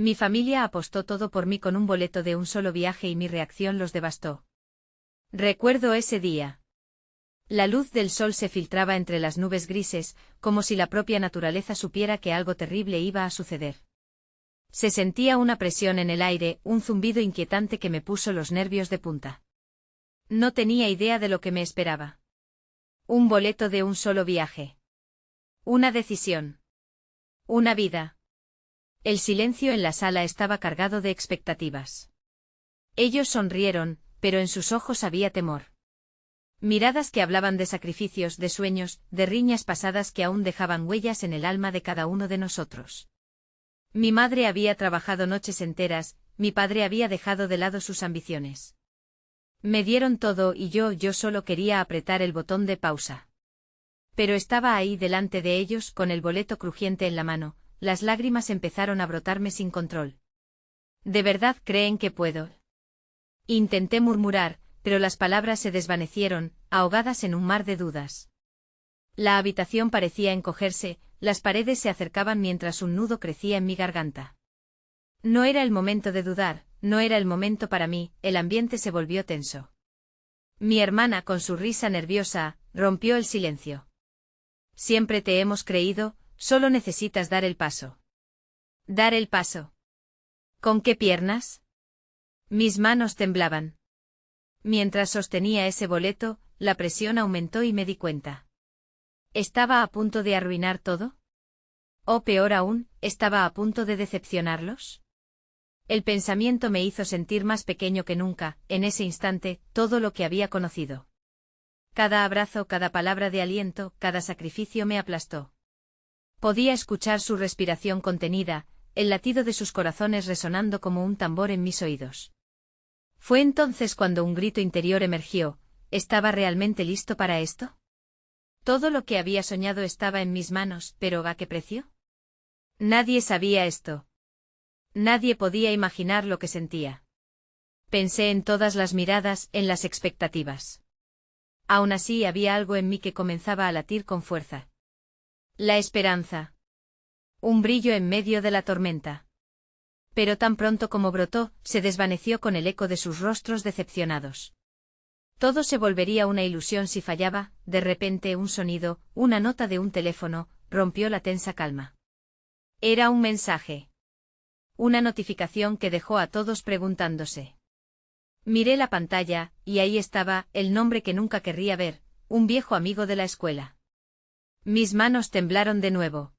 Mi familia apostó todo por mí con un boleto de un solo viaje y mi reacción los devastó. Recuerdo ese día. La luz del sol se filtraba entre las nubes grises, como si la propia naturaleza supiera que algo terrible iba a suceder. Se sentía una presión en el aire, un zumbido inquietante que me puso los nervios de punta. No tenía idea de lo que me esperaba. Un boleto de un solo viaje. Una decisión. Una vida. El silencio en la sala estaba cargado de expectativas. Ellos sonrieron, pero en sus ojos había temor. Miradas que hablaban de sacrificios, de sueños, de riñas pasadas que aún dejaban huellas en el alma de cada uno de nosotros. Mi madre había trabajado noches enteras, mi padre había dejado de lado sus ambiciones. Me dieron todo y yo solo quería apretar el botón de pausa. Pero estaba ahí delante de ellos con el boleto crujiente en la mano, las lágrimas empezaron a brotarme sin control. ¿De verdad creen que puedo? Intenté murmurar, pero las palabras se desvanecieron, ahogadas en un mar de dudas. La habitación parecía encogerse, las paredes se acercaban mientras un nudo crecía en mi garganta. No era el momento de dudar, no era el momento para mí, el ambiente se volvió tenso. Mi hermana, con su risa nerviosa, rompió el silencio. Siempre te hemos creído, solo necesitas dar el paso. ¿Dar el paso? ¿Con qué piernas? Mis manos temblaban. Mientras sostenía ese boleto, la presión aumentó y me di cuenta. ¿Estaba a punto de arruinar todo? O peor aún, ¿estaba a punto de decepcionarlos? El pensamiento me hizo sentir más pequeño que nunca, en ese instante, todo lo que había conocido. Cada abrazo, cada palabra de aliento, cada sacrificio me aplastó. Podía escuchar su respiración contenida, el latido de sus corazones resonando como un tambor en mis oídos. Fue entonces cuando un grito interior emergió. ¿Estaba realmente listo para esto? Todo lo que había soñado estaba en mis manos, pero ¿a qué precio? Nadie sabía esto. Nadie podía imaginar lo que sentía. Pensé en todas las miradas, en las expectativas. Aún así había algo en mí que comenzaba a latir con fuerza. La esperanza. Un brillo en medio de la tormenta. Pero tan pronto como brotó, se desvaneció con el eco de sus rostros decepcionados. Todo se volvería una ilusión si fallaba. De repente un sonido, una nota de un teléfono, rompió la tensa calma. Era un mensaje. Una notificación que dejó a todos preguntándose. Miré la pantalla, y ahí estaba, el nombre que nunca querría ver, un viejo amigo de la escuela. Mis manos temblaron de nuevo.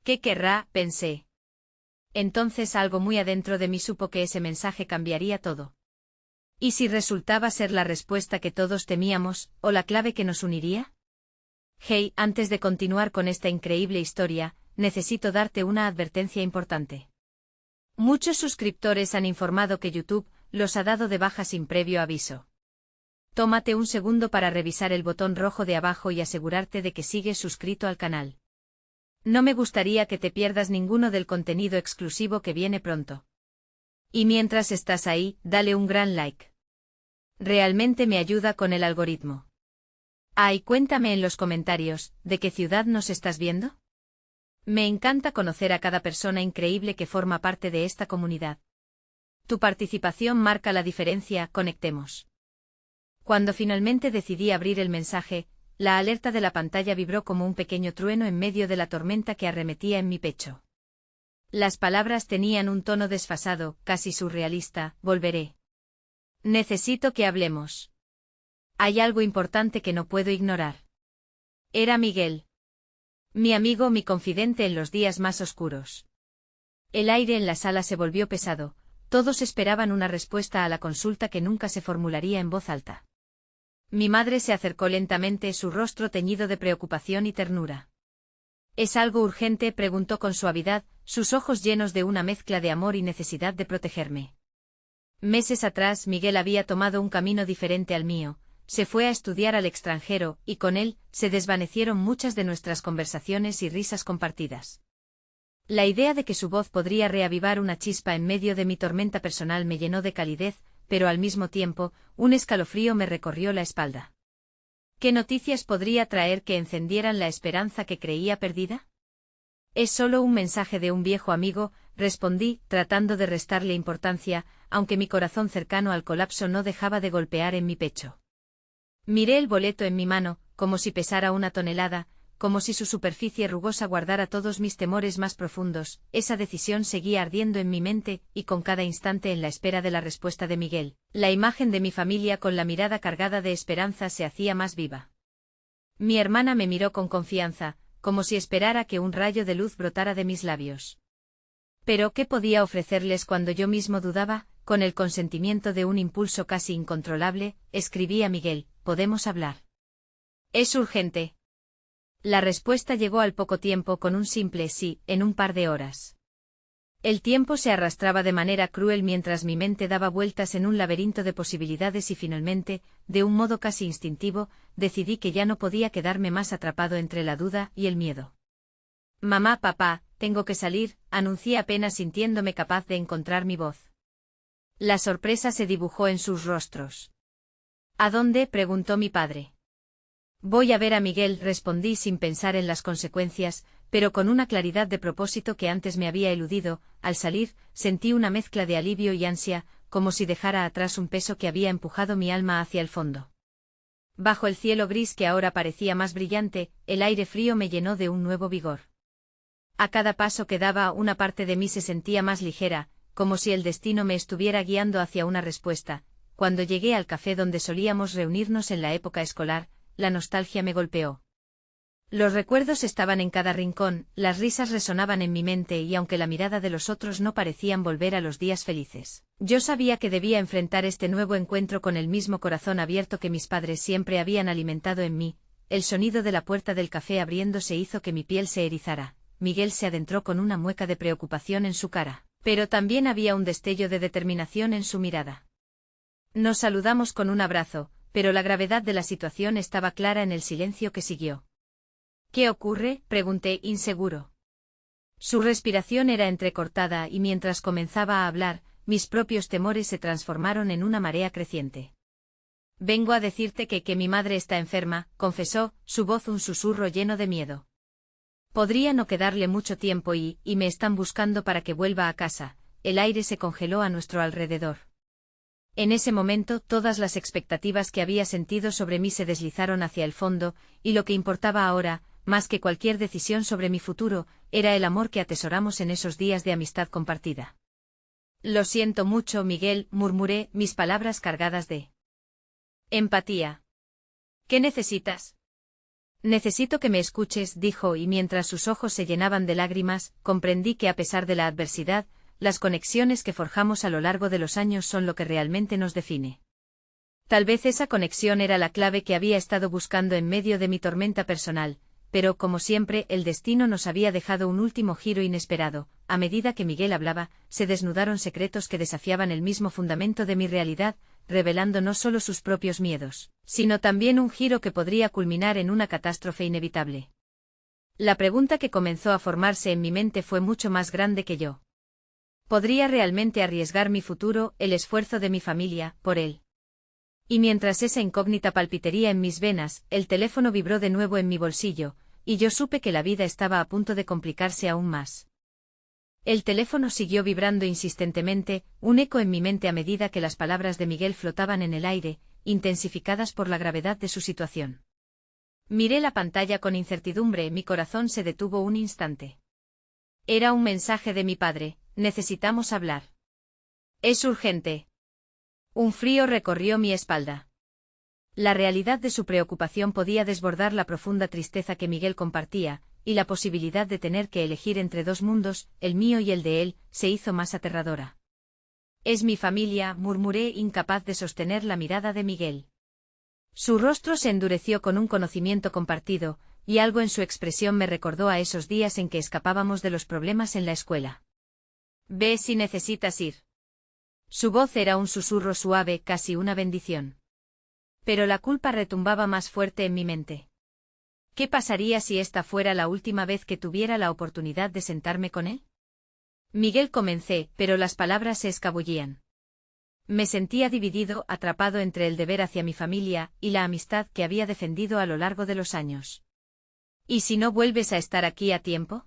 ¿Qué querrá?, pensé. Entonces algo muy adentro de mí supo que ese mensaje cambiaría todo. ¿Y si resultaba ser la respuesta que todos temíamos, o la clave que nos uniría? Hey, antes de continuar con esta increíble historia, necesito darte una advertencia importante. Muchos suscriptores han informado que YouTube los ha dado de baja sin previo aviso. Tómate un segundo para revisar el botón rojo de abajo y asegurarte de que sigues suscrito al canal. No me gustaría que te pierdas ninguno del contenido exclusivo que viene pronto. Y mientras estás ahí, dale un gran like. Realmente me ayuda con el algoritmo. Y cuéntame en los comentarios, ¿de qué ciudad nos estás viendo? Me encanta conocer a cada persona increíble que forma parte de esta comunidad. Tu participación marca la diferencia, conectemos. Cuando finalmente decidí abrir el mensaje, la alerta de la pantalla vibró como un pequeño trueno en medio de la tormenta que arremetía en mi pecho. Las palabras tenían un tono desfasado, casi surrealista. Volveré. Necesito que hablemos. Hay algo importante que no puedo ignorar. Era Miguel. Mi amigo, mi confidente en los días más oscuros. El aire en la sala se volvió pesado, todos esperaban una respuesta a la consulta que nunca se formularía en voz alta. Mi madre se acercó lentamente, su rostro teñido de preocupación y ternura. ¿Es algo urgente?, preguntó con suavidad, sus ojos llenos de una mezcla de amor y necesidad de protegerme. Meses atrás Miguel había tomado un camino diferente al mío, se fue a estudiar al extranjero, y con él, se desvanecieron muchas de nuestras conversaciones y risas compartidas. La idea de que su voz podría reavivar una chispa en medio de mi tormenta personal me llenó de calidez, pero al mismo tiempo, un escalofrío me recorrió la espalda. ¿Qué noticias podría traer que encendieran la esperanza que creía perdida? Es solo un mensaje de un viejo amigo, respondí, tratando de restarle importancia, aunque mi corazón cercano al colapso no dejaba de golpear en mi pecho. Miré el boleto en mi mano, como si pesara una tonelada, como si su superficie rugosa guardara todos mis temores más profundos. Esa decisión seguía ardiendo en mi mente, y con cada instante en la espera de la respuesta de Miguel, la imagen de mi familia con la mirada cargada de esperanza se hacía más viva. Mi hermana me miró con confianza, como si esperara que un rayo de luz brotara de mis labios. Pero ¿qué podía ofrecerles cuando yo mismo dudaba? Con el consentimiento de un impulso casi incontrolable, escribí a Miguel: «¿Podemos hablar? Es urgente». La respuesta llegó al poco tiempo con un simple sí, en un par de horas. El tiempo se arrastraba de manera cruel mientras mi mente daba vueltas en un laberinto de posibilidades y finalmente, de un modo casi instintivo, decidí que ya no podía quedarme más atrapado entre la duda y el miedo. «Mamá, papá, tengo que salir», anuncié apenas sintiéndome capaz de encontrar mi voz. La sorpresa se dibujó en sus rostros. «¿A dónde?», preguntó mi padre. «Voy a ver a Miguel», respondí sin pensar en las consecuencias, pero con una claridad de propósito que antes me había eludido. Al salir, sentí una mezcla de alivio y ansia, como si dejara atrás un peso que había empujado mi alma hacia el fondo. Bajo el cielo gris que ahora parecía más brillante, el aire frío me llenó de un nuevo vigor. A cada paso que daba, una parte de mí se sentía más ligera, como si el destino me estuviera guiando hacia una respuesta. Cuando llegué al café donde solíamos reunirnos en la época escolar, la nostalgia me golpeó. Los recuerdos estaban en cada rincón, las risas resonaban en mi mente y aunque la mirada de los otros no parecían volver a los días felices, yo sabía que debía enfrentar este nuevo encuentro con el mismo corazón abierto que mis padres siempre habían alimentado en mí. El sonido de la puerta del café abriéndose hizo que mi piel se erizara. Miguel se adentró con una mueca de preocupación en su cara, pero también había un destello de determinación en su mirada. Nos saludamos con un abrazo, pero la gravedad de la situación estaba clara en el silencio que siguió. «¿Qué ocurre?», pregunté inseguro. Su respiración era entrecortada y mientras comenzaba a hablar, mis propios temores se transformaron en una marea creciente. «Vengo a decirte que mi madre está enferma», confesó, su voz un susurro lleno de miedo. «Podría no quedarle mucho tiempo y me están buscando para que vuelva a casa». El aire se congeló a nuestro alrededor. En ese momento todas las expectativas que había sentido sobre mí se deslizaron hacia el fondo, y lo que importaba ahora, más que cualquier decisión sobre mi futuro, era el amor que atesoramos en esos días de amistad compartida. «Lo siento mucho, Miguel», murmuré, mis palabras cargadas de empatía. «¿Qué necesitas?» «Necesito que me escuches», dijo, y mientras sus ojos se llenaban de lágrimas, comprendí que a pesar de la adversidad, las conexiones que forjamos a lo largo de los años son lo que realmente nos define. Tal vez esa conexión era la clave que había estado buscando en medio de mi tormenta personal, pero como siempre el destino nos había dejado un último giro inesperado. A medida que Miguel hablaba, se desnudaron secretos que desafiaban el mismo fundamento de mi realidad, revelando no solo sus propios miedos, sino también un giro que podría culminar en una catástrofe inevitable. La pregunta que comenzó a formarse en mi mente fue mucho más grande que yo. ¿Podría realmente arriesgar mi futuro, el esfuerzo de mi familia, por él? Y mientras esa incógnita palpitaría en mis venas, el teléfono vibró de nuevo en mi bolsillo, y yo supe que la vida estaba a punto de complicarse aún más. El teléfono siguió vibrando insistentemente, un eco en mi mente a medida que las palabras de Miguel flotaban en el aire, intensificadas por la gravedad de su situación. Miré la pantalla con incertidumbre, mi corazón se detuvo un instante. Era un mensaje de mi padre: «Necesitamos hablar. Es urgente». Un frío recorrió mi espalda. La realidad de su preocupación podía desbordar la profunda tristeza que Miguel compartía, y la posibilidad de tener que elegir entre dos mundos, el mío y el de él, se hizo más aterradora. «Es mi familia», murmuré, incapaz de sostener la mirada de Miguel. Su rostro se endureció con un conocimiento compartido, y algo en su expresión me recordó a esos días en que escapábamos de los problemas en la escuela. «Ve si necesitas ir». Su voz era un susurro suave, casi una bendición. Pero la culpa retumbaba más fuerte en mi mente. ¿Qué pasaría si esta fuera la última vez que tuviera la oportunidad de sentarme con él? «Miguel», comencé, pero las palabras se escabullían. Me sentía dividido, atrapado entre el deber hacia mi familia y la amistad que había defendido a lo largo de los años. «¿Y si no vuelves a estar aquí a tiempo?».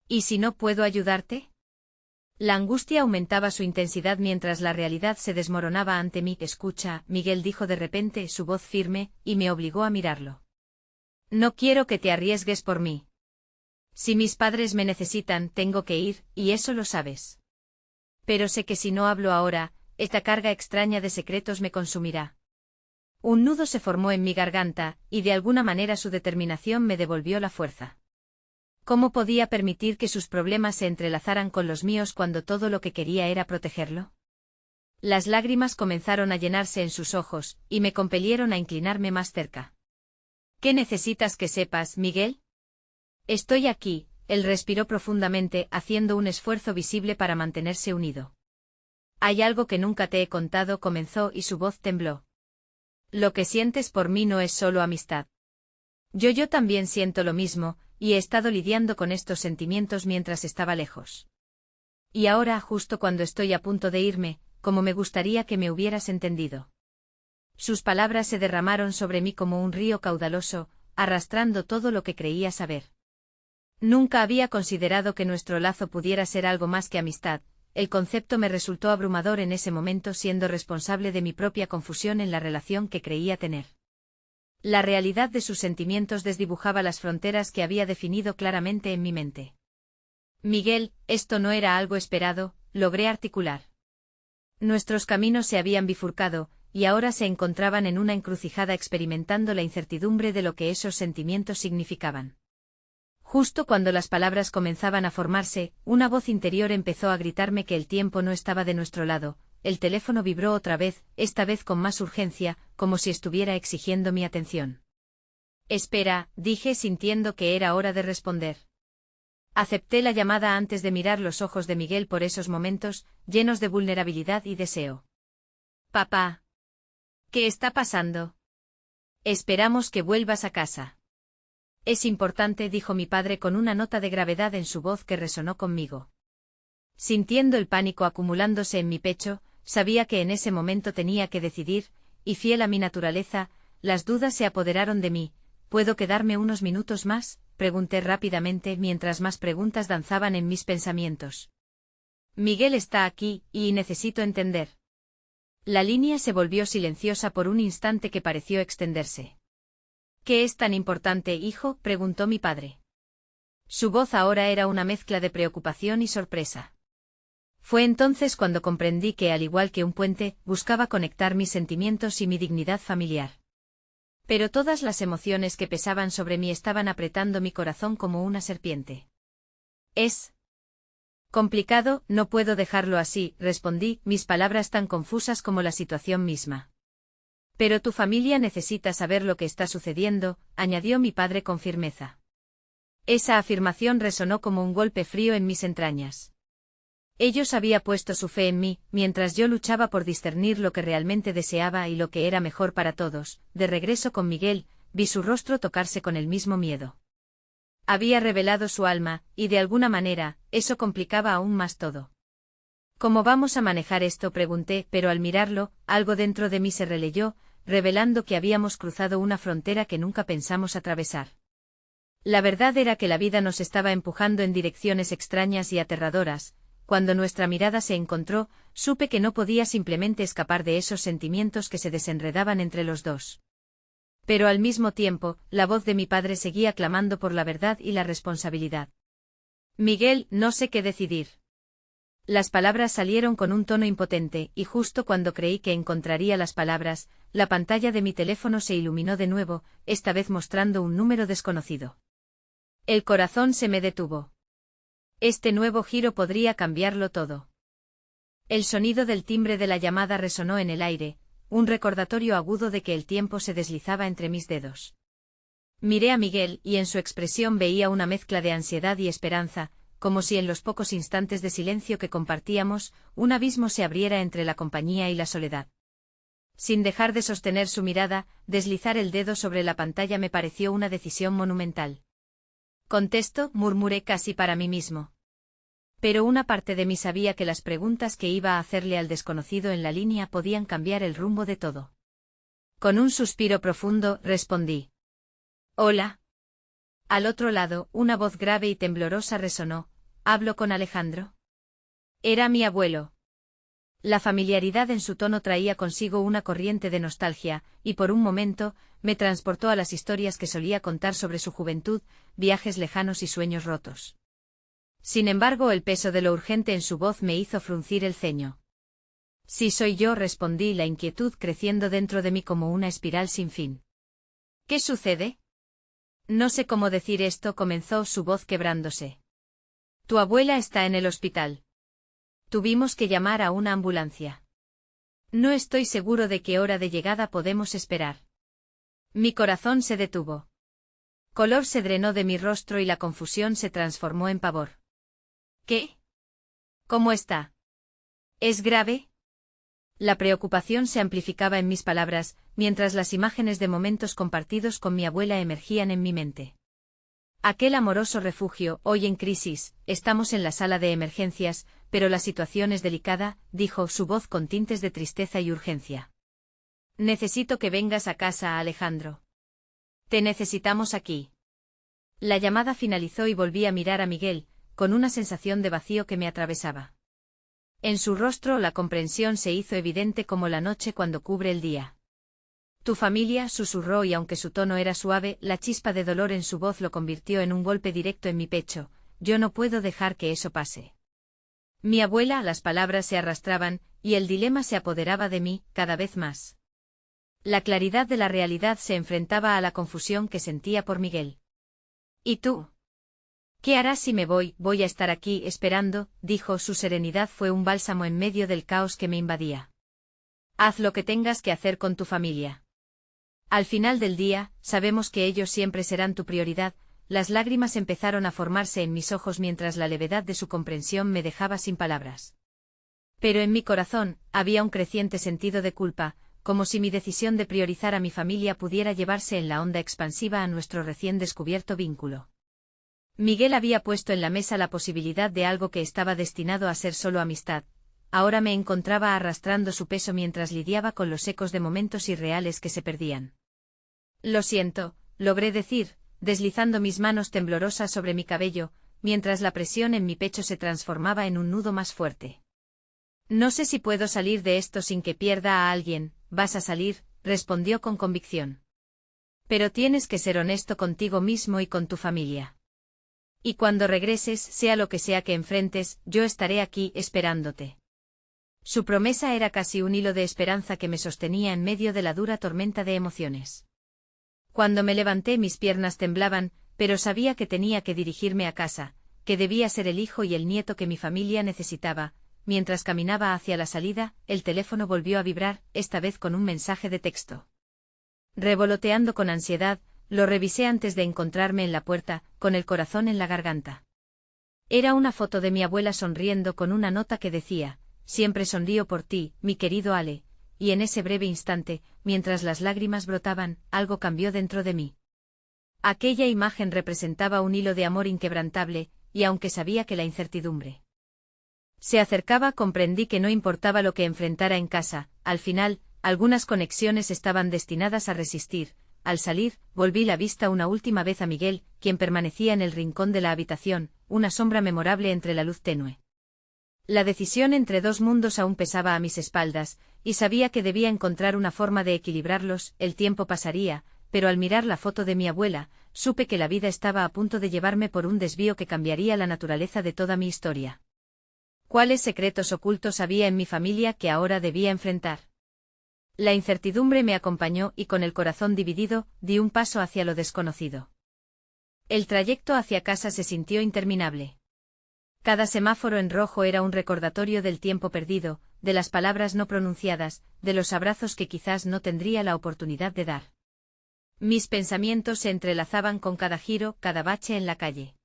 ¿Y si no puedo ayudarte? La angustia aumentaba su intensidad mientras la realidad se desmoronaba ante mí. Escucha, Miguel dijo de repente, su voz firme, y me obligó a mirarlo. No quiero que te arriesgues por mí. Si mis padres me necesitan, tengo que ir, y eso lo sabes. Pero sé que si no hablo ahora, esta carga extraña de secretos me consumirá. Un nudo se formó en mi garganta, y de alguna manera su determinación me devolvió la fuerza. ¿Cómo podía permitir que sus problemas se entrelazaran con los míos cuando todo lo que quería era protegerlo? Las lágrimas comenzaron a llenarse en sus ojos, y me compelieron a inclinarme más cerca. ¿Qué necesitas que sepas, Miguel? Estoy aquí, él respiró profundamente, haciendo un esfuerzo visible para mantenerse unido. Hay algo que nunca te he contado, comenzó, y su voz tembló. Lo que sientes por mí no es solo amistad. Yo también siento lo mismo, y he estado lidiando con estos sentimientos mientras estaba lejos. Y ahora, justo cuando estoy a punto de irme, como me gustaría que me hubieras entendido. Sus palabras se derramaron sobre mí como un río caudaloso, arrastrando todo lo que creía saber. Nunca había considerado que nuestro lazo pudiera ser algo más que amistad. El concepto me resultó abrumador en ese momento, siendo responsable de mi propia confusión en la relación que creía tener. La realidad de sus sentimientos desdibujaba las fronteras que había definido claramente en mi mente. Miguel, esto no era algo esperado, logré articular. Nuestros caminos se habían bifurcado, y ahora se encontraban en una encrucijada experimentando la incertidumbre de lo que esos sentimientos significaban. Justo cuando las palabras comenzaban a formarse, una voz interior empezó a gritarme que el tiempo no estaba de nuestro lado. El teléfono vibró otra vez, esta vez con más urgencia, como si estuviera exigiendo mi atención. Espera, dije sintiendo que era hora de responder. Acepté la llamada antes de mirar los ojos de Miguel por esos momentos, llenos de vulnerabilidad y deseo. Papá. ¿Qué está pasando? Esperamos que vuelvas a casa. Es importante, dijo mi padre con una nota de gravedad en su voz que resonó conmigo. Sintiendo el pánico acumulándose en mi pecho, sabía que en ese momento tenía que decidir, y fiel a mi naturaleza, las dudas se apoderaron de mí. ¿Puedo quedarme unos minutos más?, pregunté rápidamente mientras más preguntas danzaban en mis pensamientos. Miguel está aquí, y necesito entender. La línea se volvió silenciosa por un instante que pareció extenderse. ¿Qué es tan importante, hijo?, preguntó mi padre. Su voz ahora era una mezcla de preocupación y sorpresa. Fue entonces cuando comprendí que, al igual que un puente, buscaba conectar mis sentimientos y mi dignidad familiar. Pero todas las emociones que pesaban sobre mí estaban apretando mi corazón como una serpiente. Es complicado, no puedo dejarlo así, respondí, mis palabras tan confusas como la situación misma. Pero tu familia necesita saber lo que está sucediendo, añadió mi padre con firmeza. Esa afirmación resonó como un golpe frío en mis entrañas. Ellos habían puesto su fe en mí, mientras yo luchaba por discernir lo que realmente deseaba y lo que era mejor para todos. De regreso con Miguel, vi su rostro tocarse con el mismo miedo. Había revelado su alma, y de alguna manera, eso complicaba aún más todo. ¿Cómo vamos a manejar esto?, pregunté, pero al mirarlo, algo dentro de mí se releyó, revelando que habíamos cruzado una frontera que nunca pensamos atravesar. La verdad era que la vida nos estaba empujando en direcciones extrañas y aterradoras. Cuando nuestra mirada se encontró, supe que no podía simplemente escapar de esos sentimientos que se desenredaban entre los dos. Pero al mismo tiempo, la voz de mi padre seguía clamando por la verdad y la responsabilidad. Miguel, no sé qué decidir. Las palabras salieron con un tono impotente, y justo cuando creí que encontraría las palabras, la pantalla de mi teléfono se iluminó de nuevo, esta vez mostrando un número desconocido. El corazón se me detuvo. Este nuevo giro podría cambiarlo todo. El sonido del timbre de la llamada resonó en el aire, un recordatorio agudo de que el tiempo se deslizaba entre mis dedos. Miré a Miguel y en su expresión veía una mezcla de ansiedad y esperanza, como si en los pocos instantes de silencio que compartíamos, un abismo se abriera entre la compañía y la soledad. Sin dejar de sostener su mirada, deslizar el dedo sobre la pantalla me pareció una decisión monumental. Contesto, murmuré casi para mí mismo. Pero una parte de mí sabía que las preguntas que iba a hacerle al desconocido en la línea podían cambiar el rumbo de todo. Con un suspiro profundo, respondí. Hola. Al otro lado, una voz grave y temblorosa resonó, ¿Hablo con Alejandro? Era mi abuelo. La familiaridad en su tono traía consigo una corriente de nostalgia, y por un momento, me transportó a las historias que solía contar sobre su juventud, viajes lejanos y sueños rotos. Sin embargo, el peso de lo urgente en su voz me hizo fruncir el ceño. Sí soy yo, respondí, la inquietud creciendo dentro de mí como una espiral sin fin. ¿Qué sucede? No sé cómo decir esto, comenzó su voz quebrándose. Tu abuela está en el hospital. Tuvimos que llamar a una ambulancia. No estoy seguro de qué hora de llegada podemos esperar. Mi corazón se detuvo. Color se drenó de mi rostro y la confusión se transformó en pavor. ¿Qué? ¿Cómo está? ¿Es grave? La preocupación se amplificaba en mis palabras, mientras las imágenes de momentos compartidos con mi abuela emergían en mi mente. Aquel amoroso refugio, hoy en crisis, estamos en la sala de emergencias, pero la situación es delicada, dijo su voz con tintes de tristeza y urgencia. Necesito que vengas a casa, Alejandro. Te necesitamos aquí. La llamada finalizó y volví a mirar a Miguel, con una sensación de vacío que me atravesaba. En su rostro la comprensión se hizo evidente como la noche cuando cubre el día. Tu familia, susurró, y aunque su tono era suave, la chispa de dolor en su voz lo convirtió en un golpe directo en mi pecho. Yo no puedo dejar que eso pase. Mi abuela, las palabras se arrastraban, y el dilema se apoderaba de mí, cada vez más. La claridad de la realidad se enfrentaba a la confusión que sentía por Miguel. ¿Y tú? ¿Qué harás si me voy? Voy a estar aquí esperando, dijo. Su serenidad fue un bálsamo en medio del caos que me invadía. Haz lo que tengas que hacer con tu familia. Al final del día, sabemos que ellos siempre serán tu prioridad. Las lágrimas empezaron a formarse en mis ojos mientras la levedad de su comprensión me dejaba sin palabras. Pero en mi corazón, había un creciente sentido de culpa, como si mi decisión de priorizar a mi familia pudiera llevarse en la onda expansiva a nuestro recién descubierto vínculo. Miguel había puesto en la mesa la posibilidad de algo que estaba destinado a ser solo amistad. Ahora me encontraba arrastrando su peso mientras lidiaba con los ecos de momentos irreales que se perdían. Lo siento, logré decir, deslizando mis manos temblorosas sobre mi cabello, mientras la presión en mi pecho se transformaba en un nudo más fuerte. No sé si puedo salir de esto sin que pierda a alguien. Vas a salir, respondió con convicción. Pero tienes que ser honesto contigo mismo y con tu familia. Y cuando regreses, sea lo que sea que enfrentes, yo estaré aquí esperándote. Su promesa era casi un hilo de esperanza que me sostenía en medio de la dura tormenta de emociones. Cuando me levanté mis piernas temblaban, pero sabía que tenía que dirigirme a casa, que debía ser el hijo y el nieto que mi familia necesitaba. Mientras caminaba hacia la salida, el teléfono volvió a vibrar, esta vez con un mensaje de texto. Revoloteando con ansiedad, lo revisé antes de encontrarme en la puerta, con el corazón en la garganta. Era una foto de mi abuela sonriendo con una nota que decía: siempre sonrío por ti, mi querido Ale, y en ese breve instante, mientras las lágrimas brotaban, algo cambió dentro de mí. Aquella imagen representaba un hilo de amor inquebrantable, y aunque sabía que la incertidumbre se acercaba, comprendí que no importaba lo que enfrentara en casa, al final, algunas conexiones estaban destinadas a resistir. Al salir, volví la vista una última vez a Miguel, quien permanecía en el rincón de la habitación, una sombra memorable entre la luz tenue. La decisión entre dos mundos aún pesaba a mis espaldas, y sabía que debía encontrar una forma de equilibrarlos. El tiempo pasaría, pero al mirar la foto de mi abuela, supe que la vida estaba a punto de llevarme por un desvío que cambiaría la naturaleza de toda mi historia. ¿Cuáles secretos ocultos había en mi familia que ahora debía enfrentar? La incertidumbre me acompañó y con el corazón dividido, di un paso hacia lo desconocido. El trayecto hacia casa se sintió interminable. Cada semáforo en rojo era un recordatorio del tiempo perdido, de las palabras no pronunciadas, de los abrazos que quizás no tendría la oportunidad de dar. Mis pensamientos se entrelazaban con cada giro, cada bache en la calle.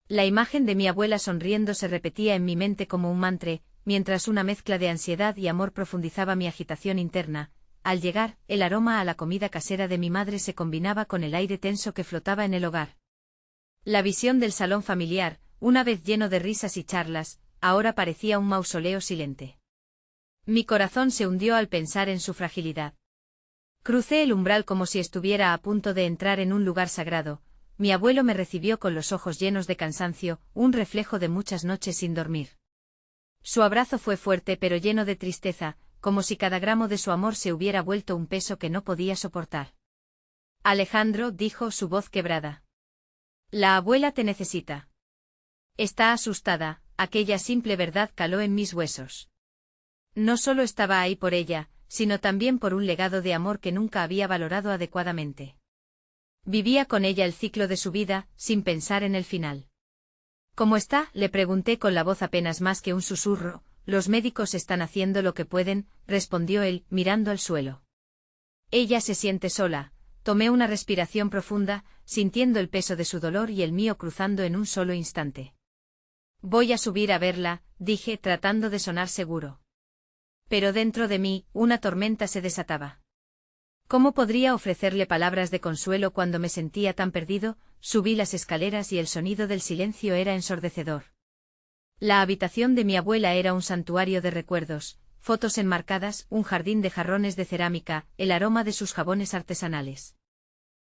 La imagen de mi abuela sonriendo se repetía en mi mente como un mantra, mientras una mezcla de ansiedad y amor profundizaba mi agitación interna. Al llegar, el aroma a la comida casera de mi madre se combinaba con el aire tenso que flotaba en el hogar. La visión del salón familiar, una vez lleno de risas y charlas, ahora parecía un mausoleo silente. Mi corazón se hundió al pensar en su fragilidad. Crucé el umbral como si estuviera a punto de entrar en un lugar sagrado. mi abuelo me recibió con los ojos llenos de cansancio, un reflejo de muchas noches sin dormir. Su abrazo fue fuerte pero lleno de tristeza, como si cada gramo de su amor se hubiera vuelto un peso que no podía soportar. Alejandro, dijo su voz quebrada. La abuela te necesita. Está asustada, aquella simple verdad caló en mis huesos. No solo estaba ahí por ella, sino también por un legado de amor que nunca había valorado adecuadamente. Vivía con ella el ciclo de su vida, sin pensar en el final. ¿Cómo está?, le pregunté con la voz apenas más que un susurro. Los médicos están haciendo lo que pueden, respondió él, mirando al suelo. Ella se siente sola. Tomé una respiración profunda, sintiendo el peso de su dolor y el mío cruzando en un solo instante. Voy a subir a verla, dije, tratando de sonar seguro. Pero dentro de mí, una tormenta se desataba. ¿Cómo podría ofrecerle palabras de consuelo cuando me sentía tan perdido? Subí las escaleras y el sonido del silencio era ensordecedor. La habitación de mi abuela era un santuario de recuerdos, fotos enmarcadas, un jardín de jarrones de cerámica, el aroma de sus jabones artesanales.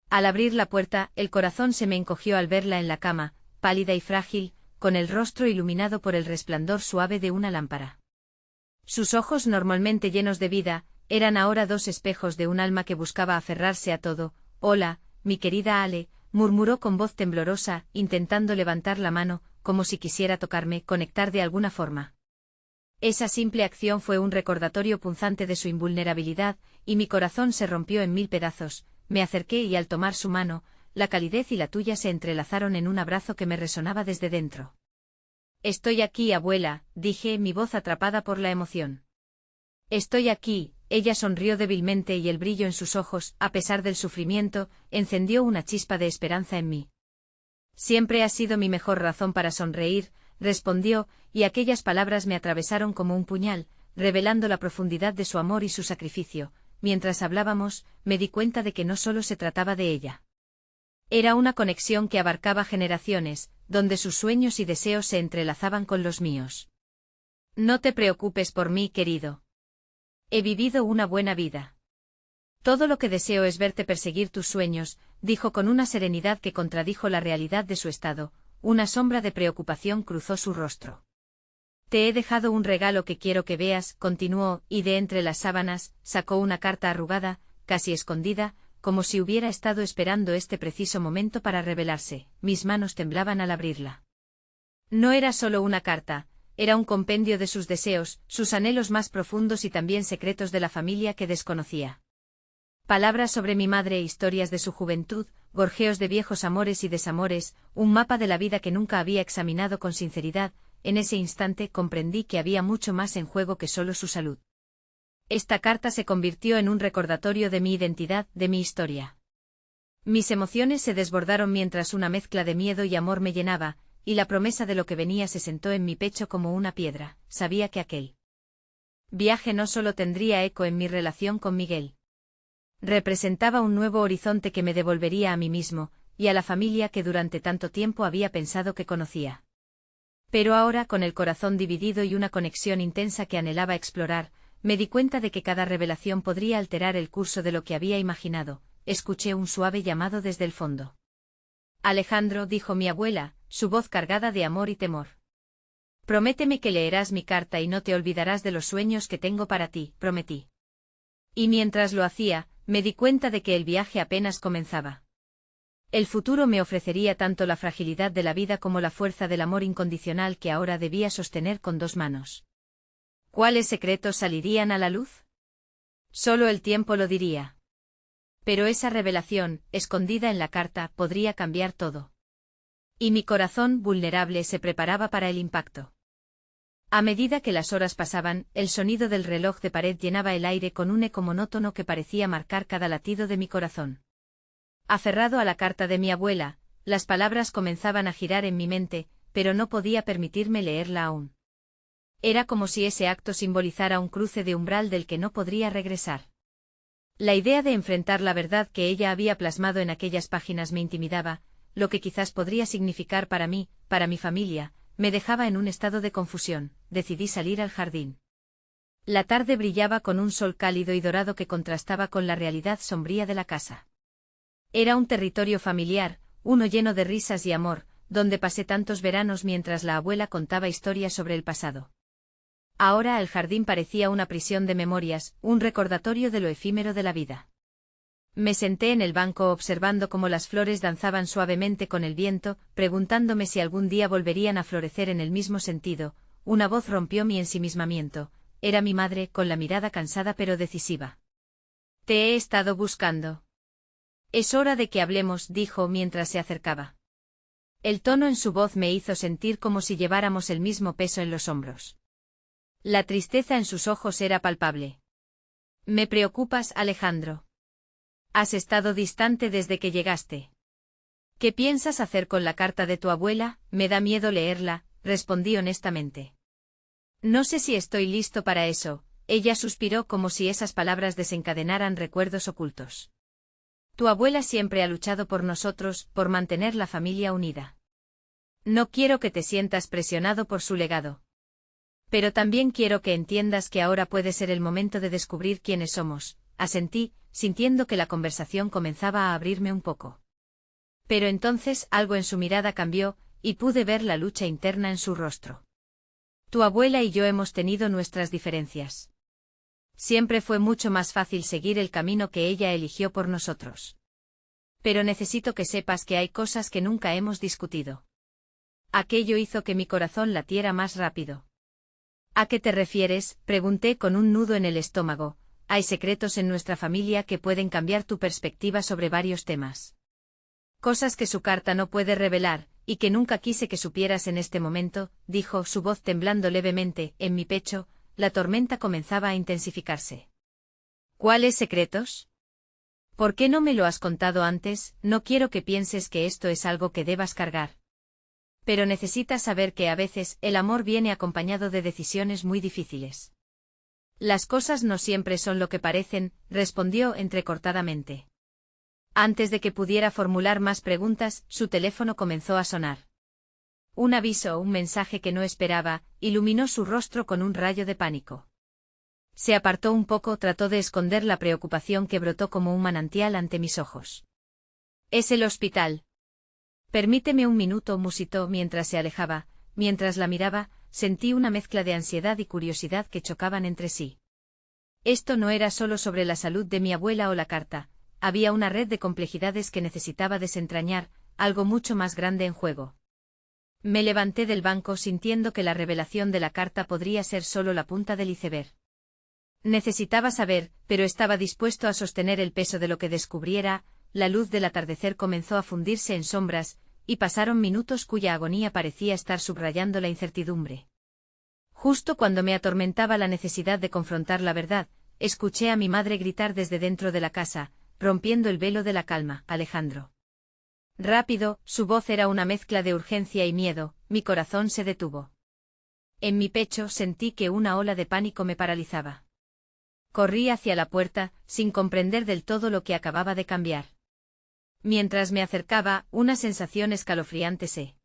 Al abrir la puerta, el corazón se me encogió al verla en la cama, pálida y frágil, con el rostro iluminado por el resplandor suave de una lámpara. Sus ojos, normalmente llenos de vida, eran ahora dos espejos de un alma que buscaba aferrarse a todo. Hola, mi querida Ale, murmuró con voz temblorosa, intentando levantar la mano, como si quisiera tocarme, conectar de alguna forma. Esa simple acción fue un recordatorio punzante de su invulnerabilidad, y mi corazón se rompió en 1000 pedazos. Me acerqué y al tomar su mano, la calidez y la tuya se entrelazaron en un abrazo que me resonaba desde dentro. Estoy aquí, abuela, dije, mi voz atrapada por la emoción. Estoy aquí. Ella sonrió débilmente y el brillo en sus ojos, a pesar del sufrimiento, encendió una chispa de esperanza en mí. Siempre has sido mi mejor razón para sonreír, respondió, y aquellas palabras me atravesaron como un puñal, revelando la profundidad de su amor y su sacrificio. Mientras hablábamos, me di cuenta de que no solo se trataba de ella. Era una conexión que abarcaba generaciones, donde sus sueños y deseos se entrelazaban con los míos. No te preocupes por mí, querido. He vivido una buena vida. Todo lo que deseo es verte perseguir tus sueños, dijo con una serenidad que contradijo la realidad de su estado. Una sombra de preocupación cruzó su rostro. Te he dejado un regalo que quiero que veas, continuó, y de entre las sábanas, sacó una carta arrugada, casi escondida, como si hubiera estado esperando este preciso momento para revelarse. Mis manos temblaban al abrirla. No era solo una carta. Era un compendio de sus deseos, sus anhelos más profundos y también secretos de la familia que desconocía. Palabras sobre mi madre, historias de su juventud, gorjeos de viejos amores y desamores, un mapa de la vida que nunca había examinado con sinceridad. En ese instante comprendí que había mucho más en juego que solo su salud. Esta carta se convirtió en un recordatorio de mi identidad, de mi historia. Mis emociones se desbordaron mientras una mezcla de miedo y amor me llenaba, y la promesa de lo que venía se sentó en mi pecho como una piedra. Sabía que aquel viaje no solo tendría eco en mi relación con Miguel. Representaba un nuevo horizonte que me devolvería a mí mismo, y a la familia que durante tanto tiempo había pensado que conocía. Pero ahora, con el corazón dividido y una conexión intensa que anhelaba explorar, me di cuenta de que cada revelación podría alterar el curso de lo que había imaginado. Escuché un suave llamado desde el fondo. Alejandro, dijo mi abuela, su voz cargada de amor y temor. Prométeme que leerás mi carta y no te olvidarás de los sueños que tengo para ti, prometí. Y mientras lo hacía, me di cuenta de que el viaje apenas comenzaba. El futuro me ofrecería tanto la fragilidad de la vida como la fuerza del amor incondicional que ahora debía sostener con 2 manos. ¿Cuáles secretos salirían a la luz? Solo el tiempo lo diría. Pero esa revelación, escondida en la carta, podría cambiar todo. Y mi corazón vulnerable se preparaba para el impacto. A medida que las horas pasaban, el sonido del reloj de pared llenaba el aire con un eco monótono que parecía marcar cada latido de mi corazón. Aferrado a la carta de mi abuela, las palabras comenzaban a girar en mi mente, pero no podía permitirme leerla aún. Era como si ese acto simbolizara un cruce de umbral del que no podría regresar. La idea de enfrentar la verdad que ella había plasmado en aquellas páginas me intimidaba, lo que quizás podría significar para mí, para mi familia, me dejaba en un estado de confusión. Decidí salir al jardín. La tarde brillaba con un sol cálido y dorado que contrastaba con la realidad sombría de la casa. Era un territorio familiar, uno lleno de risas y amor, donde pasé tantos veranos mientras la abuela contaba historias sobre el pasado. Ahora el jardín parecía una prisión de memorias, un recordatorio de lo efímero de la vida. Me senté en el banco observando cómo las flores danzaban suavemente con el viento, preguntándome si algún día volverían a florecer en el mismo sentido. Una voz rompió mi ensimismamiento. Era mi madre, con la mirada cansada pero decisiva. «Te he estado buscando. Es hora de que hablemos», dijo mientras se acercaba. El tono en su voz me hizo sentir como si lleváramos el mismo peso en los hombros. La tristeza en sus ojos era palpable. «Me preocupas, Alejandro. Has estado distante desde que llegaste. ¿Qué piensas hacer con la carta de tu abuela? Me da miedo leerla», respondí honestamente. «No sé si estoy listo para eso», ella suspiró como si esas palabras desencadenaran recuerdos ocultos. «Tu abuela siempre ha luchado por nosotros, por mantener la familia unida. No quiero que te sientas presionado por su legado. Pero también quiero que entiendas que ahora puede ser el momento de descubrir quiénes somos», asentí, sintiendo que la conversación comenzaba a abrirme un poco. Pero entonces algo en su mirada cambió, y pude ver la lucha interna en su rostro. «Tu abuela y yo hemos tenido nuestras diferencias. Siempre fue mucho más fácil seguir el camino que ella eligió por nosotros. Pero necesito que sepas que hay cosas que nunca hemos discutido». Aquello hizo que mi corazón latiera más rápido. «¿A qué te refieres?», pregunté con un nudo en el estómago. «Hay secretos en nuestra familia que pueden cambiar tu perspectiva sobre varios temas. Cosas que su carta no puede revelar, y que nunca quise que supieras en este momento», dijo, su voz temblando levemente. En mi pecho, la tormenta comenzaba a intensificarse. «¿Cuáles secretos? ¿Por qué no me lo has contado antes? No quiero que pienses que esto es algo que debas cargar. Pero necesitas saber que a veces el amor viene acompañado de decisiones muy difíciles». «Las cosas no siempre son lo que parecen», respondió entrecortadamente. Antes de que pudiera formular más preguntas, su teléfono comenzó a sonar. Un aviso, un mensaje que no esperaba, iluminó su rostro con un rayo de pánico. Se apartó un poco, trató de esconder la preocupación que brotó como un manantial ante mis ojos. «Es el hospital». «Permíteme un minuto», musitó mientras se alejaba. Mientras la miraba, sentí una mezcla de ansiedad y curiosidad que chocaban entre sí. Esto no era solo sobre la salud de mi abuela o la carta, había una red de complejidades que necesitaba desentrañar, algo mucho más grande en juego. Me levanté del banco sintiendo que la revelación de la carta podría ser solo la punta del iceberg. Necesitaba saber, pero estaba dispuesto a sostener el peso de lo que descubriera. La luz del atardecer comenzó a fundirse en sombras, y pasaron minutos cuya agonía parecía estar subrayando la incertidumbre. Justo cuando me atormentaba la necesidad de confrontar la verdad, escuché a mi madre gritar desde dentro de la casa, rompiendo el velo de la calma: «Alejandro». Rápido, su voz era una mezcla de urgencia y miedo. Mi corazón se detuvo. En mi pecho sentí que una ola de pánico me paralizaba. Corrí hacia la puerta, sin comprender del todo lo que acababa de cambiar. Mientras me acercaba, una sensación escalofriante se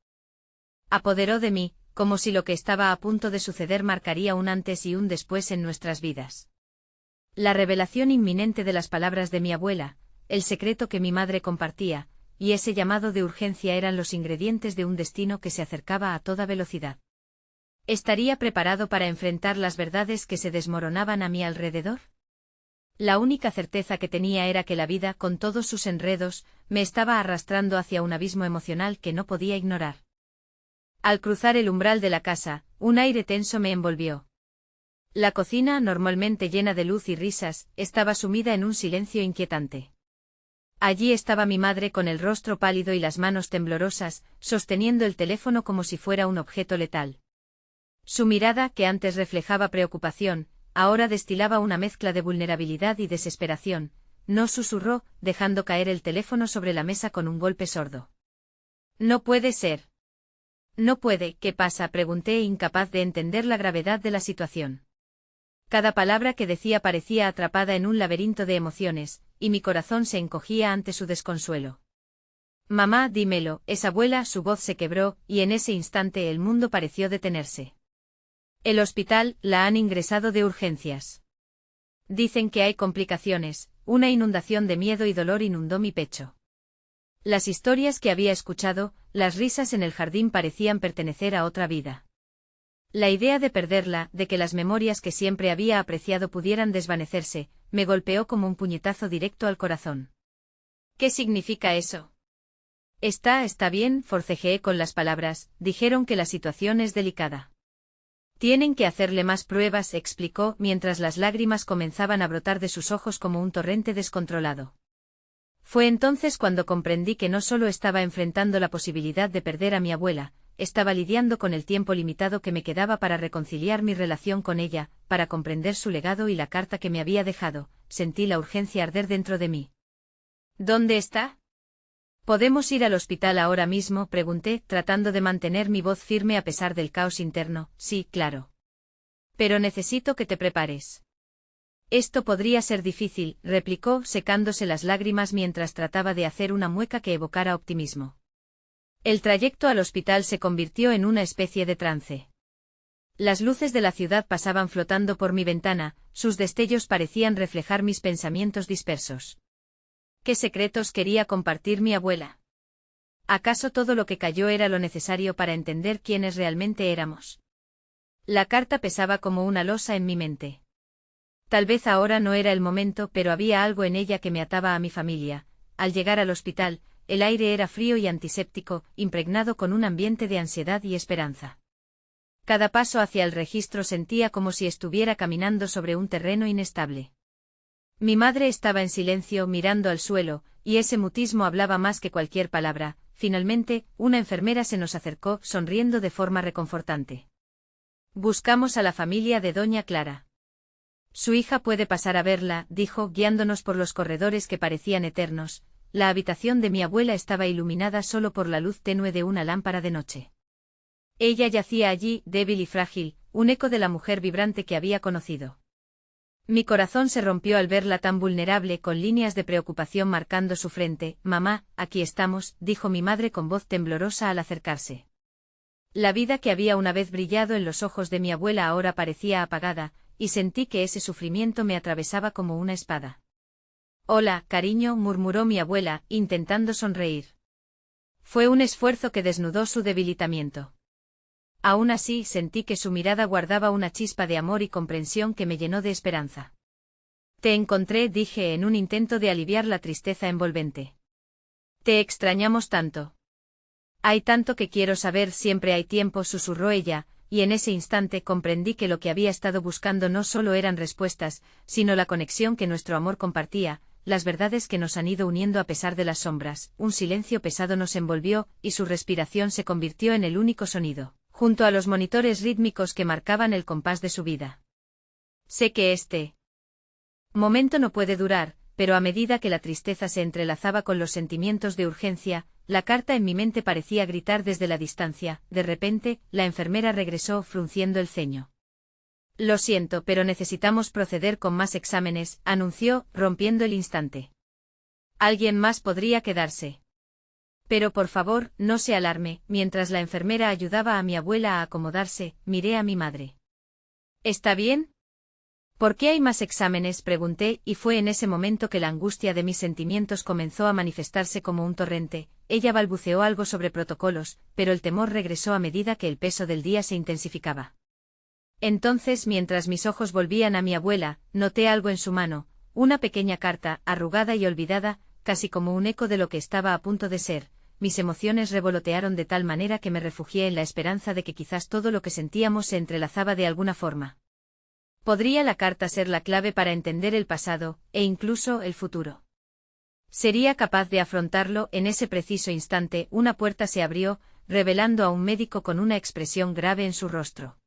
apoderó de mí, como si lo que estaba a punto de suceder marcaría un antes y un después en nuestras vidas. La revelación inminente de las palabras de mi abuela, el secreto que mi madre compartía, y ese llamado de urgencia eran los ingredientes de un destino que se acercaba a toda velocidad. ¿Estaría preparado para enfrentar las verdades que se desmoronaban a mi alrededor? La única certeza que tenía era que la vida, con todos sus enredos, me estaba arrastrando hacia un abismo emocional que no podía ignorar. Al cruzar el umbral de la casa, un aire tenso me envolvió. La cocina, normalmente llena de luz y risas, estaba sumida en un silencio inquietante. Allí estaba mi madre con el rostro pálido y las manos temblorosas, sosteniendo el teléfono como si fuera un objeto letal. Su mirada, que antes reflejaba preocupación, ahora destilaba una mezcla de vulnerabilidad y desesperación. No susurró, dejando caer el teléfono sobre la mesa con un golpe sordo. «No puede ser». «No puede». «¿Qué pasa?», pregunté, incapaz de entender la gravedad de la situación. Cada palabra que decía parecía atrapada en un laberinto de emociones, y mi corazón se encogía ante su desconsuelo. «Mamá, dímelo». «Es abuela». Su voz se quebró, y en ese instante el mundo pareció detenerse. «El hospital, la han ingresado de urgencias. Dicen que hay complicaciones». Una inundación de miedo y dolor inundó mi pecho. Las historias que había escuchado, las risas en el jardín parecían pertenecer a otra vida. La idea de perderla, de que las memorias que siempre había apreciado pudieran desvanecerse, me golpeó como un puñetazo directo al corazón. ¿Qué significa eso? Está bien, forcejeé con las palabras, dijeron que la situación es delicada. Tienen que hacerle más pruebas, explicó, mientras las lágrimas comenzaban a brotar de sus ojos como un torrente descontrolado. Fue entonces cuando comprendí que no solo estaba enfrentando la posibilidad de perder a mi abuela, estaba lidiando con el tiempo limitado que me quedaba para reconciliar mi relación con ella, para comprender su legado y la carta que me había dejado. Sentí la urgencia arder dentro de mí. ¿Dónde está? ¿Podemos ir al hospital ahora mismo?, pregunté, tratando de mantener mi voz firme a pesar del caos interno. Sí, claro. Pero necesito que te prepares. Esto podría ser difícil, replicó, secándose las lágrimas mientras trataba de hacer una mueca que evocara optimismo. El trayecto al hospital se convirtió en una especie de trance. Las luces de la ciudad pasaban flotando por mi ventana, sus destellos parecían reflejar mis pensamientos dispersos. ¿Qué secretos quería compartir mi abuela? ¿Acaso todo lo que cayó era lo necesario para entender quiénes realmente éramos? La carta pesaba como una losa en mi mente. Tal vez ahora no era el momento, pero había algo en ella que me ataba a mi familia. Al llegar al hospital, el aire era frío y antiséptico, impregnado con un ambiente de ansiedad y esperanza. Cada paso hacia el registro sentía como si estuviera caminando sobre un terreno inestable. Mi madre estaba en silencio mirando al suelo, y ese mutismo hablaba más que cualquier palabra. Finalmente, una enfermera se nos acercó, sonriendo de forma reconfortante. Buscamos a la familia de doña Clara. Su hija puede pasar a verla, dijo, guiándonos por los corredores que parecían eternos. La habitación de mi abuela estaba iluminada solo por la luz tenue de una lámpara de noche. Ella yacía allí, débil y frágil, un eco de la mujer vibrante que había conocido. Mi corazón se rompió al verla tan vulnerable, con líneas de preocupación marcando su frente. Mamá, aquí estamos, dijo mi madre con voz temblorosa al acercarse. La vida que había una vez brillado en los ojos de mi abuela ahora parecía apagada, y sentí que ese sufrimiento me atravesaba como una espada. Hola, cariño, murmuró mi abuela, intentando sonreír. Fue un esfuerzo que desnudó su debilitamiento. Aún así, sentí que su mirada guardaba una chispa de amor y comprensión que me llenó de esperanza. Te encontré, dije en un intento de aliviar la tristeza envolvente. Te extrañamos tanto. Hay tanto que quiero saber, siempre hay tiempo, susurró ella, y en ese instante comprendí que lo que había estado buscando no solo eran respuestas, sino la conexión que nuestro amor compartía, las verdades que nos han ido uniendo a pesar de las sombras. Un silencio pesado nos envolvió, y su respiración se convirtió en el único sonido, junto a los monitores rítmicos que marcaban el compás de su vida. Sé que este momento no puede durar, pero a medida que la tristeza se entrelazaba con los sentimientos de urgencia, la carta en mi mente parecía gritar desde la distancia. De repente, la enfermera regresó, frunciendo el ceño. Lo siento, pero necesitamos proceder con más exámenes, anunció, rompiendo el instante. Alguien más podría quedarse. Pero por favor, no se alarme. Mientras la enfermera ayudaba a mi abuela a acomodarse, miré a mi madre. ¿Está bien? ¿Por qué hay más exámenes?, pregunté, y fue en ese momento que la angustia de mis sentimientos comenzó a manifestarse como un torrente. Ella balbuceó algo sobre protocolos, pero el temor regresó a medida que el peso del día se intensificaba. Entonces, mientras mis ojos volvían a mi abuela, noté algo en su mano, una pequeña carta, arrugada y olvidada, casi como un eco de lo que estaba a punto de ser. Mis emociones revolotearon de tal manera que me refugié en la esperanza de que quizás todo lo que sentíamos se entrelazaba de alguna forma. ¿Podría la carta ser la clave para entender el pasado, e incluso el futuro? ¿Sería capaz de afrontarlo? En ese preciso instante, una puerta se abrió, revelando a un médico con una expresión grave en su rostro.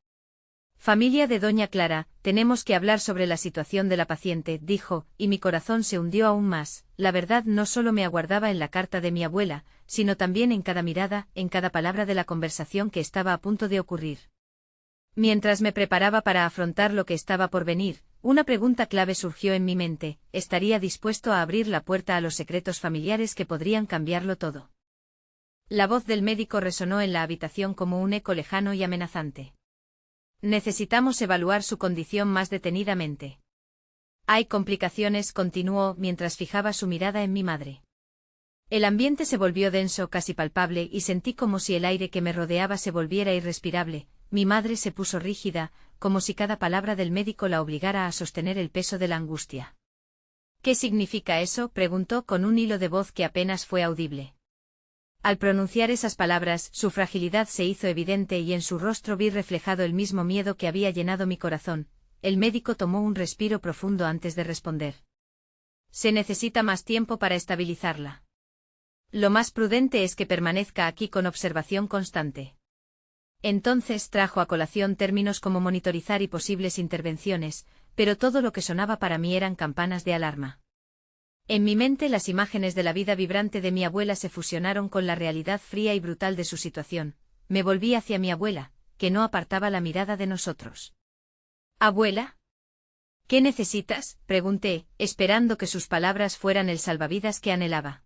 Familia de doña Clara, tenemos que hablar sobre la situación de la paciente, dijo, y mi corazón se hundió aún más. La verdad no solo me aguardaba en la carta de mi abuela, sino también en cada mirada, en cada palabra de la conversación que estaba a punto de ocurrir. Mientras me preparaba para afrontar lo que estaba por venir, una pregunta clave surgió en mi mente: ¿estaría dispuesto a abrir la puerta a los secretos familiares que podrían cambiarlo todo? La voz del médico resonó en la habitación como un eco lejano y amenazante. Necesitamos evaluar su condición más detenidamente. Hay complicaciones, continuó mientras fijaba su mirada en mi madre. El ambiente se volvió denso, casi palpable, y sentí como si el aire que me rodeaba se volviera irrespirable. Mi madre se puso rígida, como si cada palabra del médico la obligara a sostener el peso de la angustia. ¿Qué significa eso?, preguntó con un hilo de voz que apenas fue audible. Al pronunciar esas palabras, su fragilidad se hizo evidente y en su rostro vi reflejado el mismo miedo que había llenado mi corazón. El médico tomó un respiro profundo antes de responder. Se necesita más tiempo para estabilizarla. Lo más prudente es que permanezca aquí con observación constante. Entonces trajo a colación términos como monitorizar y posibles intervenciones, pero todo lo que sonaba para mí eran campanas de alarma. En mi mente las imágenes de la vida vibrante de mi abuela se fusionaron con la realidad fría y brutal de su situación. Me volví hacia mi abuela, que no apartaba la mirada de nosotros. «¿Abuela? ¿Qué necesitas?», pregunté, esperando que sus palabras fueran el salvavidas que anhelaba.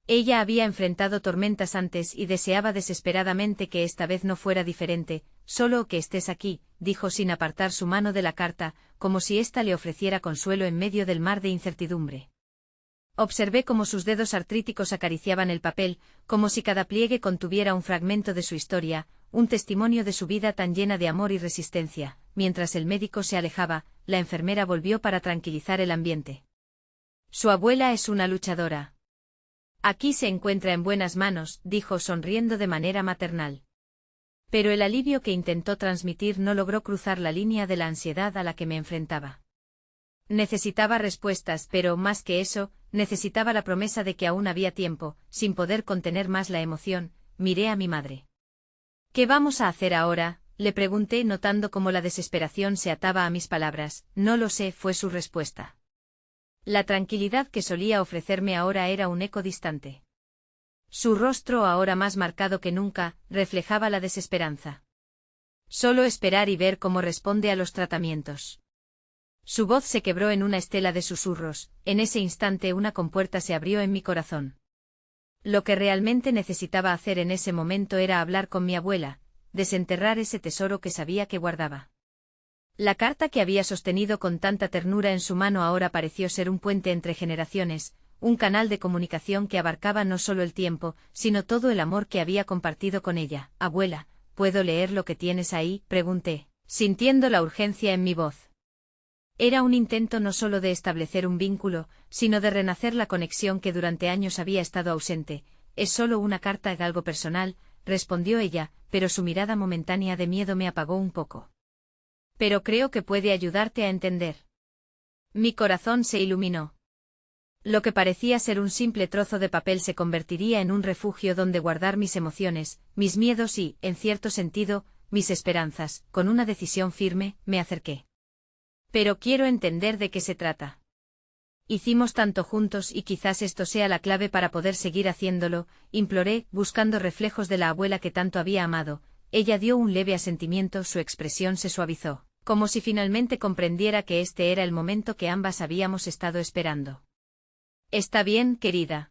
Ella había enfrentado tormentas antes y deseaba desesperadamente que esta vez no fuera diferente. «Solo que estés aquí», dijo sin apartar su mano de la carta, como si ésta le ofreciera consuelo en medio del mar de incertidumbre. Observé cómo sus dedos artríticos acariciaban el papel, como si cada pliegue contuviera un fragmento de su historia, un testimonio de su vida tan llena de amor y resistencia. Mientras el médico se alejaba, la enfermera volvió para tranquilizar el ambiente. «Su abuela es una luchadora. Aquí se encuentra en buenas manos», dijo sonriendo de manera maternal. Pero el alivio que intentó transmitir no logró cruzar la línea de la ansiedad a la que me enfrentaba. Necesitaba respuestas, pero más que eso, necesitaba la promesa de que aún había tiempo. Sin poder contener más la emoción, miré a mi madre. «¿Qué vamos a hacer ahora?», le pregunté notando cómo la desesperación se ataba a mis palabras. «No lo sé», fue su respuesta. La tranquilidad que solía ofrecerme ahora era un eco distante. Su rostro, ahora más marcado que nunca, reflejaba la desesperanza. «Solo esperar y ver cómo responde a los tratamientos». Su voz se quebró en una estela de susurros. En ese instante una compuerta se abrió en mi corazón. Lo que realmente necesitaba hacer en ese momento era hablar con mi abuela, desenterrar ese tesoro que sabía que guardaba. La carta que había sostenido con tanta ternura en su mano ahora pareció ser un puente entre generaciones, un canal de comunicación que abarcaba no solo el tiempo, sino todo el amor que había compartido con ella. «Abuela, ¿puedo leer lo que tienes ahí?», pregunté, sintiendo la urgencia en mi voz. Era un intento no solo de establecer un vínculo, sino de renacer la conexión que durante años había estado ausente. «Es solo una carta, algo personal», respondió ella, pero su mirada momentánea de miedo me apagó un poco. «Pero creo que puede ayudarte a entender». Mi corazón se iluminó. Lo que parecía ser un simple trozo de papel se convertiría en un refugio donde guardar mis emociones, mis miedos y, en cierto sentido, mis esperanzas. Con una decisión firme, me acerqué. «Pero quiero entender de qué se trata. Hicimos tanto juntos y quizás esto sea la clave para poder seguir haciéndolo», imploré, buscando reflejos de la abuela que tanto había amado. Ella dio un leve asentimiento, su expresión se suavizó, como si finalmente comprendiera que este era el momento que ambas habíamos estado esperando. «Está bien, querida.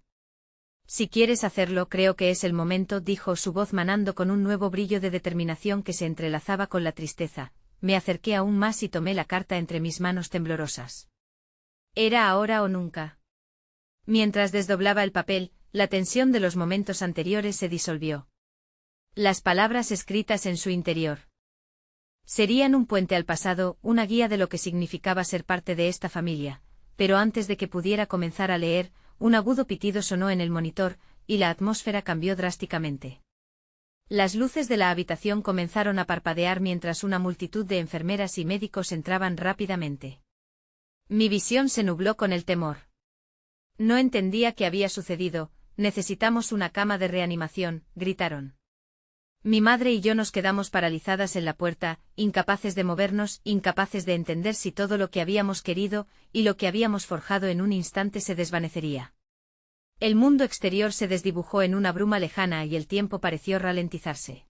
Si quieres hacerlo, creo que es el momento», dijo, su voz manando con un nuevo brillo de determinación que se entrelazaba con la tristeza. Me acerqué aún más y tomé la carta entre mis manos temblorosas. Era ahora o nunca. Mientras desdoblaba el papel, la tensión de los momentos anteriores se disolvió. Las palabras escritas en su interior serían un puente al pasado, una guía de lo que significaba ser parte de esta familia, pero antes de que pudiera comenzar a leer, un agudo pitido sonó en el monitor, y la atmósfera cambió drásticamente. Las luces de la habitación comenzaron a parpadear mientras una multitud de enfermeras y médicos entraban rápidamente. Mi visión se nubló con el temor. No entendía qué había sucedido. «Necesitamos una cama de reanimación», gritaron. Mi madre y yo nos quedamos paralizadas en la puerta, incapaces de movernos, incapaces de entender si todo lo que habíamos querido y lo que habíamos forjado en un instante se desvanecería. El mundo exterior se desdibujó en una bruma lejana y el tiempo pareció ralentizarse.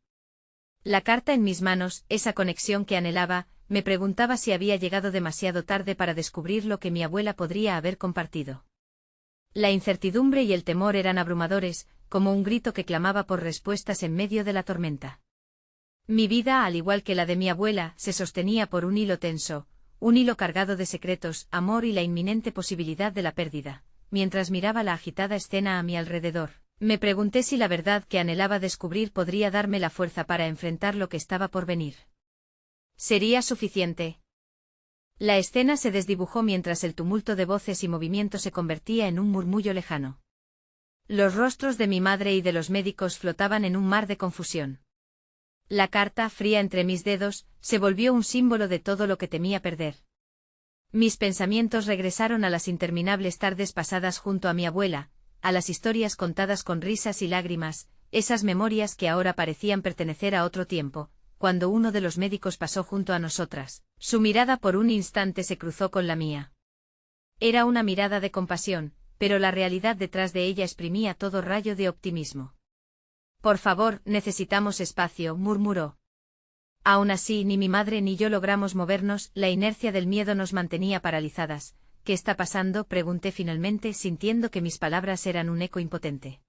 La carta en mis manos, esa conexión que anhelaba, me preguntaba si había llegado demasiado tarde para descubrir lo que mi abuela podría haber compartido. La incertidumbre y el temor eran abrumadores, como un grito que clamaba por respuestas en medio de la tormenta. Mi vida, al igual que la de mi abuela, se sostenía por un hilo tenso, un hilo cargado de secretos, amor y la inminente posibilidad de la pérdida. mientras miraba la agitada escena a mi alrededor. Me pregunté si la verdad que anhelaba descubrir podría darme la fuerza para enfrentar lo que estaba por venir. ¿Sería suficiente? La escena se desdibujó mientras el tumulto de voces y movimientos se convertía en un murmullo lejano. Los rostros de mi madre y de los médicos flotaban en un mar de confusión. La carta, fría entre mis dedos, se volvió un símbolo de todo lo que temía perder. Mis pensamientos regresaron a las interminables tardes pasadas junto a mi abuela, a las historias contadas con risas y lágrimas, esas memorias que ahora parecían pertenecer a otro tiempo, cuando uno de los médicos pasó junto a nosotras. Su mirada por un instante se cruzó con la mía. Era una mirada de compasión, pero la realidad detrás de ella exprimía todo rayo de optimismo. «Por favor, necesitamos espacio», murmuró. Aún así, ni mi madre ni yo logramos movernos, la inercia del miedo nos mantenía paralizadas. «¿Qué está pasando?», pregunté finalmente, sintiendo que mis palabras eran un eco impotente.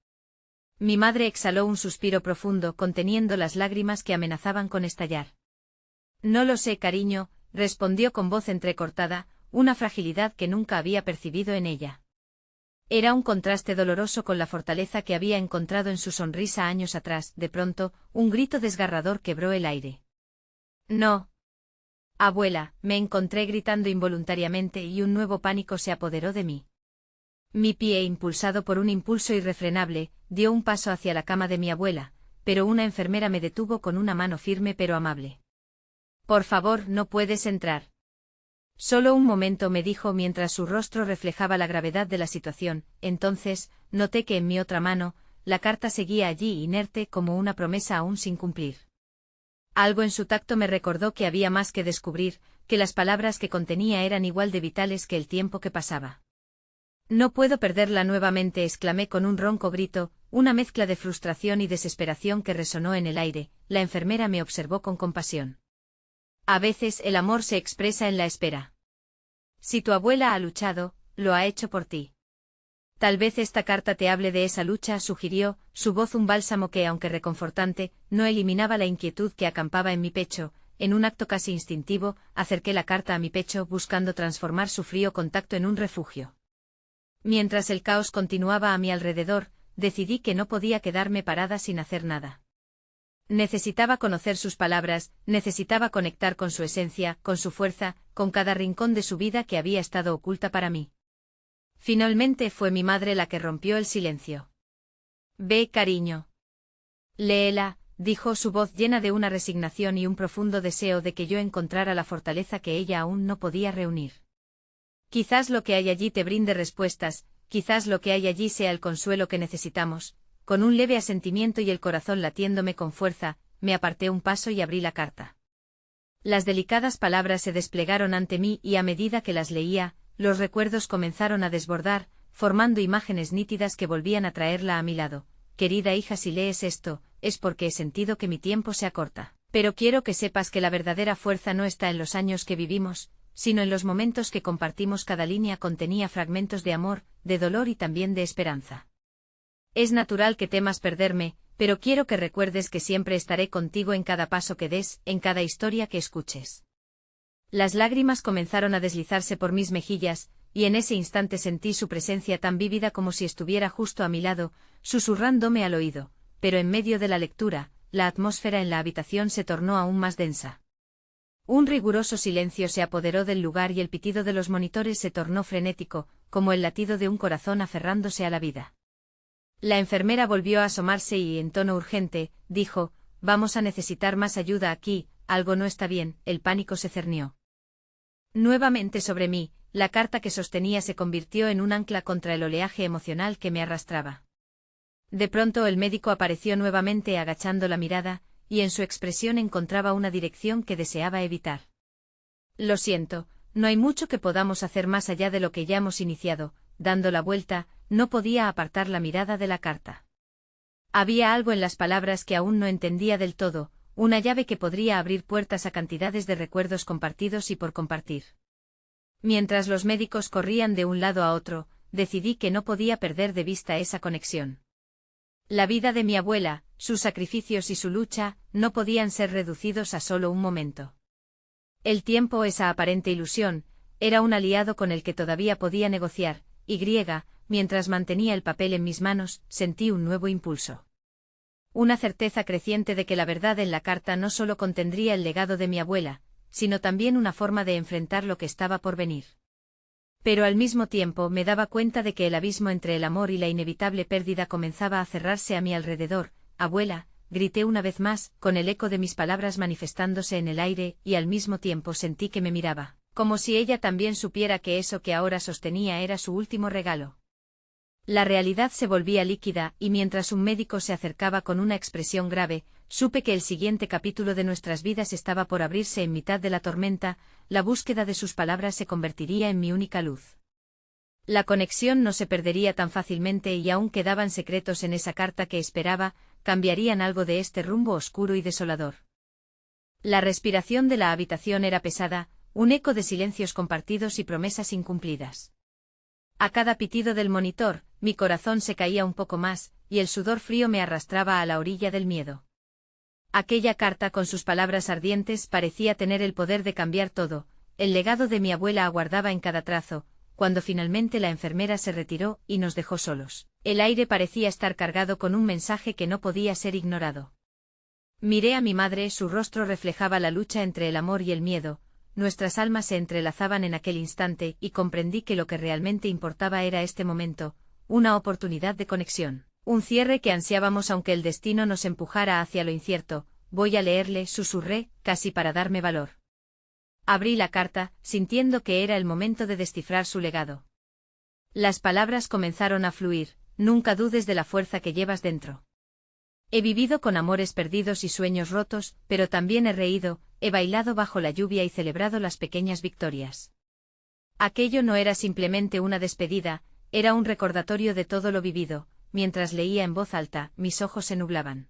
Mi madre exhaló un suspiro profundo, conteniendo las lágrimas que amenazaban con estallar. «No lo sé, cariño», respondió con voz entrecortada, una fragilidad que nunca había percibido en ella. Era un contraste doloroso con la fortaleza que había encontrado en su sonrisa años atrás. De pronto, un grito desgarrador quebró el aire. «No. Abuela», me encontré gritando involuntariamente y un nuevo pánico se apoderó de mí. Mi pie, impulsado por un impulso irrefrenable, dio un paso hacia la cama de mi abuela, pero una enfermera me detuvo con una mano firme pero amable. «Por favor, no puedes entrar». «Solo un momento», me dijo mientras su rostro reflejaba la gravedad de la situación. Entonces, noté que en mi otra mano, la carta seguía allí inerte como una promesa aún sin cumplir. Algo en su tacto me recordó que había más que descubrir, que las palabras que contenía eran igual de vitales que el tiempo que pasaba. «No puedo perderla nuevamente», exclamé con un ronco grito, una mezcla de frustración y desesperación que resonó en el aire. La enfermera me observó con compasión. «A veces el amor se expresa en la espera. Si tu abuela ha luchado, lo ha hecho por ti. Tal vez esta carta te hable de esa lucha», sugirió, su voz un bálsamo que, aunque reconfortante, no eliminaba la inquietud que acampaba en mi pecho. En un acto casi instintivo, acerqué la carta a mi pecho buscando transformar su frío contacto en un refugio. Mientras el caos continuaba a mi alrededor, decidí que no podía quedarme parada sin hacer nada. Necesitaba conocer sus palabras, necesitaba conectar con su esencia, con su fuerza, con cada rincón de su vida que había estado oculta para mí. Finalmente fue mi madre la que rompió el silencio. «Ve, cariño. Léela», dijo, su voz llena de una resignación y un profundo deseo de que yo encontrara la fortaleza que ella aún no podía reunir. «Quizás lo que hay allí te brinde respuestas, quizás lo que hay allí sea el consuelo que necesitamos». Con un leve asentimiento y el corazón latiéndome con fuerza, me aparté un paso y abrí la carta. Las delicadas palabras se desplegaron ante mí y a medida que las leía, los recuerdos comenzaron a desbordar, formando imágenes nítidas que volvían a traerla a mi lado. «Querida hija, si lees esto, es porque he sentido que mi tiempo se acorta. Pero quiero que sepas que la verdadera fuerza no está en los años que vivimos, sino en los momentos que compartimos». Cada línea contenía fragmentos de amor, de dolor y también de esperanza. «Es natural que temas perderme, pero quiero que recuerdes que siempre estaré contigo en cada paso que des, en cada historia que escuches». Las lágrimas comenzaron a deslizarse por mis mejillas, y en ese instante sentí su presencia tan vívida como si estuviera justo a mi lado, susurrándome al oído, pero en medio de la lectura, la atmósfera en la habitación se tornó aún más densa. Un riguroso silencio se apoderó del lugar y el pitido de los monitores se tornó frenético, como el latido de un corazón aferrándose a la vida. La enfermera volvió a asomarse y, en tono urgente, dijo: «Vamos a necesitar más ayuda aquí, algo no está bien». El pánico se cernió nuevamente sobre mí, la carta que sostenía se convirtió en un ancla contra el oleaje emocional que me arrastraba. De pronto el médico apareció nuevamente agachando la mirada, y en su expresión encontraba una dirección que deseaba evitar. «Lo siento, no hay mucho que podamos hacer más allá de lo que ya hemos iniciado». Dando la vuelta, no podía apartar la mirada de la carta. Había algo en las palabras que aún no entendía del todo, una llave que podría abrir puertas a cantidades de recuerdos compartidos y por compartir. Mientras los médicos corrían de un lado a otro, decidí que no podía perder de vista esa conexión. La vida de mi abuela, sus sacrificios y su lucha, no podían ser reducidos a solo un momento. El tiempo, esa aparente ilusión, era un aliado con el que todavía podía negociar. mientras mantenía el papel en mis manos, sentí un nuevo impulso. Una certeza creciente de que la verdad en la carta no solo contendría el legado de mi abuela, sino también una forma de enfrentar lo que estaba por venir. Pero al mismo tiempo me daba cuenta de que el abismo entre el amor y la inevitable pérdida comenzaba a cerrarse a mi alrededor. Abuela, grité una vez más, con el eco de mis palabras manifestándose en el aire, y al mismo tiempo sentí que me miraba, como si ella también supiera que eso que ahora sostenía era su último regalo. La realidad se volvía líquida, y mientras un médico se acercaba con una expresión grave, supe que el siguiente capítulo de nuestras vidas estaba por abrirse en mitad de la tormenta. La búsqueda de sus palabras se convertiría en mi única luz. La conexión no se perdería tan fácilmente y aún quedaban secretos en esa carta que esperaba, cambiarían algo de este rumbo oscuro y desolador. La respiración de la habitación era pesada, un eco de silencios compartidos y promesas incumplidas. A cada pitido del monitor, mi corazón se caía un poco más, y el sudor frío me arrastraba a la orilla del miedo. Aquella carta con sus palabras ardientes parecía tener el poder de cambiar todo. El legado de mi abuela aguardaba en cada trazo. Cuando finalmente la enfermera se retiró y nos dejó solos, el aire parecía estar cargado con un mensaje que no podía ser ignorado. Miré a mi madre, su rostro reflejaba la lucha entre el amor y el miedo. Nuestras almas se entrelazaban en aquel instante y comprendí que lo que realmente importaba era este momento, una oportunidad de conexión, un cierre que ansiábamos aunque el destino nos empujara hacia lo incierto. Voy a leerle, susurré, casi para darme valor. Abrí la carta, sintiendo que era el momento de descifrar su legado. Las palabras comenzaron a fluir. Nunca dudes de la fuerza que llevas dentro. He vivido con amores perdidos y sueños rotos, pero también he reído, he bailado bajo la lluvia y celebrado las pequeñas victorias. Aquello no era simplemente una despedida, era un recordatorio de todo lo vivido. Mientras leía en voz alta, mis ojos se nublaban.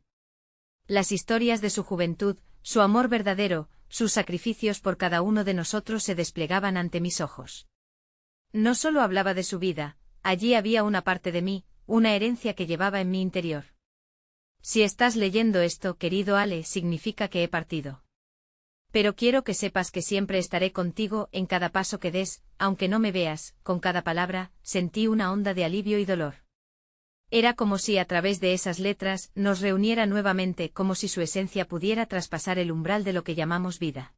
Las historias de su juventud, su amor verdadero, sus sacrificios por cada uno de nosotros se desplegaban ante mis ojos. No solo hablaba de su vida, allí había una parte de mí, una herencia que llevaba en mi interior. Si estás leyendo esto, querido Ale, significa que he partido. Pero quiero que sepas que siempre estaré contigo en cada paso que des, aunque no me veas. Con cada palabra, sentí una onda de alivio y dolor. Era como si a través de esas letras nos reuniera nuevamente, como si su esencia pudiera traspasar el umbral de lo que llamamos vida.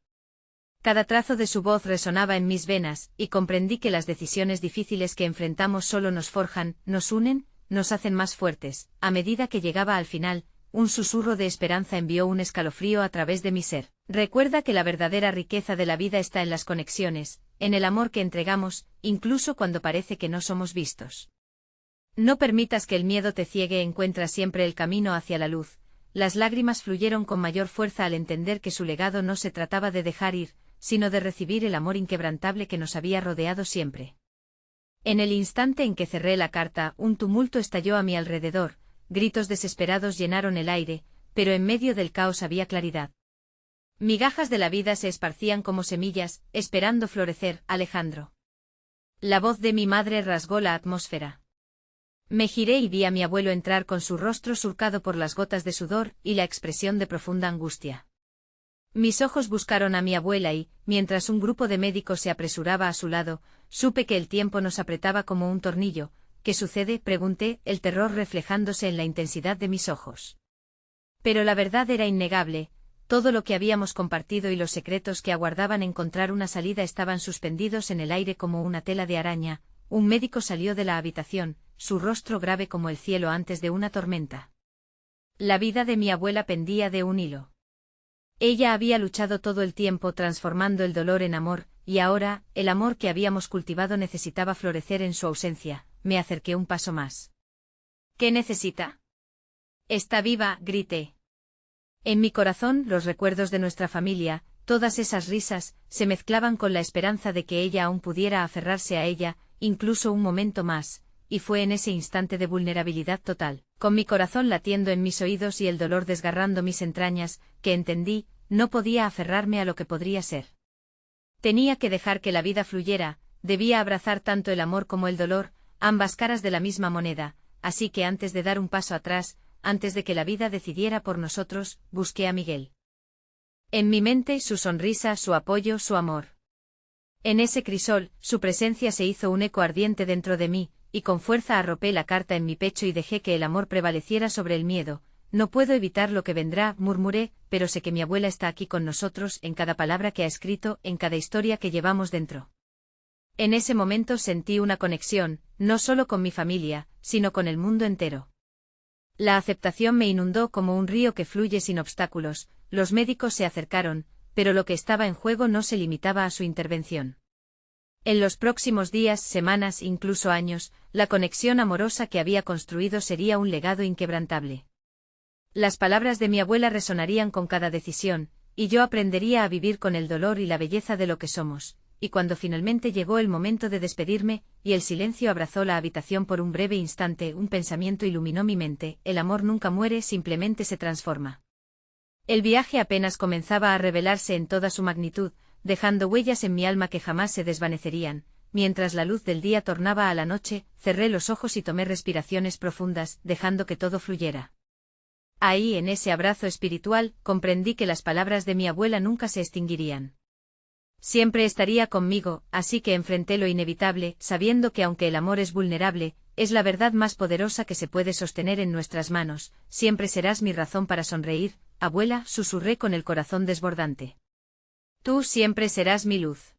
Cada trazo de su voz resonaba en mis venas, y comprendí que las decisiones difíciles que enfrentamos solo nos forjan, nos unen, nos hacen más fuertes. A medida que llegaba al final, un susurro de esperanza envió un escalofrío a través de mi ser. Recuerda que la verdadera riqueza de la vida está en las conexiones, en el amor que entregamos, incluso cuando parece que no somos vistos. No permitas que el miedo te ciegue, encuentra siempre el camino hacia la luz. Las lágrimas fluyeron con mayor fuerza al entender que su legado no se trataba de dejar ir, sino de recibir el amor inquebrantable que nos había rodeado siempre. En el instante en que cerré la carta, un tumulto estalló a mi alrededor, gritos desesperados llenaron el aire, pero en medio del caos había claridad. Migajas de la vida se esparcían como semillas, esperando florecer. Alejandro. La voz de mi madre rasgó la atmósfera. Me giré y vi a mi abuelo entrar con su rostro surcado por las gotas de sudor y la expresión de profunda angustia. Mis ojos buscaron a mi abuela y, mientras un grupo de médicos se apresuraba a su lado, supe que el tiempo nos apretaba como un tornillo. ¿Qué sucede?, pregunté, el terror reflejándose en la intensidad de mis ojos. Pero la verdad era innegable, todo lo que habíamos compartido y los secretos que aguardaban encontrar una salida estaban suspendidos en el aire como una tela de araña. Un médico salió de la habitación, su rostro grave como el cielo antes de una tormenta. La vida de mi abuela pendía de un hilo. Ella había luchado todo el tiempo transformando el dolor en amor, y ahora, el amor que habíamos cultivado necesitaba florecer en su ausencia. Me acerqué un paso más. ¿Qué necesita? Está viva, grité. En mi corazón, los recuerdos de nuestra familia, todas esas risas, se mezclaban con la esperanza de que ella aún pudiera aferrarse a ella, incluso un momento más, y fue en ese instante de vulnerabilidad total, con mi corazón latiendo en mis oídos y el dolor desgarrando mis entrañas, que entendí, no podía aferrarme a lo que podría ser. Tenía que dejar que la vida fluyera, debía abrazar tanto el amor como el dolor, ambas caras de la misma moneda, así que antes de dar un paso atrás, antes de que la vida decidiera por nosotros, busqué a Miguel. En mi mente, su sonrisa, su apoyo, su amor. En ese crisol, su presencia se hizo un eco ardiente dentro de mí, y con fuerza arropé la carta en mi pecho y dejé que el amor prevaleciera sobre el miedo. No puedo evitar lo que vendrá, murmuré, pero sé que mi abuela está aquí con nosotros, en cada palabra que ha escrito, en cada historia que llevamos dentro. En ese momento sentí una conexión, no solo con mi familia, sino con el mundo entero. La aceptación me inundó como un río que fluye sin obstáculos. Los médicos se acercaron, pero lo que estaba en juego no se limitaba a su intervención. En los próximos días, semanas, incluso años, la conexión amorosa que había construido sería un legado inquebrantable. Las palabras de mi abuela resonarían con cada decisión, y yo aprendería a vivir con el dolor y la belleza de lo que somos. Y cuando finalmente llegó el momento de despedirme, y el silencio abrazó la habitación por un breve instante, un pensamiento iluminó mi mente: el amor nunca muere, simplemente se transforma. El viaje apenas comenzaba a revelarse en toda su magnitud, dejando huellas en mi alma que jamás se desvanecerían. Mientras la luz del día tornaba a la noche, cerré los ojos y tomé respiraciones profundas, dejando que todo fluyera. Ahí, en ese abrazo espiritual, comprendí que las palabras de mi abuela nunca se extinguirían. Siempre estaría conmigo, así que enfrenté lo inevitable, sabiendo que aunque el amor es vulnerable, es la verdad más poderosa que se puede sostener en nuestras manos. Siempre serás mi razón para sonreír, abuela, susurré con el corazón desbordante. Tú siempre serás mi luz.